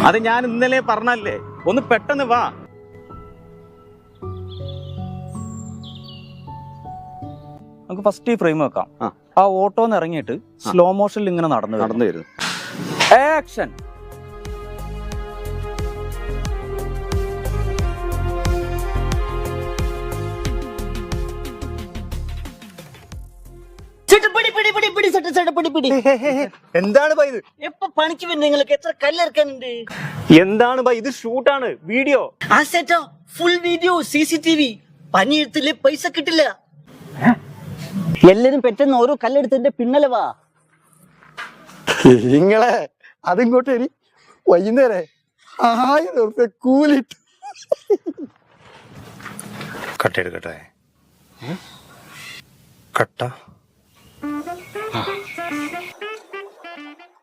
അത് ഞാൻ ഇന്നലെ പറഞ്ഞല്ലേ, ഒന്ന് പെട്ടെന്ന് വാ. നമുക്ക് ഫസ്റ്റ് ഈ ഫ്രെയിം വെക്കാം. ആ ഓട്ടോന്ന് ഇറങ്ങിയിട്ട് സ്ലോ മോഷനിൽ ഇങ്ങനെ നടന്നു വരുന്നു. ആക്ഷൻ. എന്താണ് ബൈ ഇത്? എപ്പോ പണിക്ക് വരുന്നത്? നിങ്ങൾക്ക് എത്ര കല്ലെടുക്കാനുണ്ട്? എന്താണ് ബൈ ഇത്? ഷൂട്ടാണ്, വീഡിയോ. ആ സെറ്റോ ഫുൾ വീഡിയോ, CCTV. പണിയെടുത്തില്ലേ പൈസ കിട്ടില്ല. എല്ലാരും പെട്ടെന്ന് ഓരോ കല്ലെടുത്തതിന്റെ പിന്നലെ വാ. നിങ്ങളെ അതിങ്ങോട്ട് ഇനി വൈകുന്നേരം 1000 ഉറുപ്പ്യ കൂലിട്ട്. കട്ടെടുക്കട്ടെ. കട്ട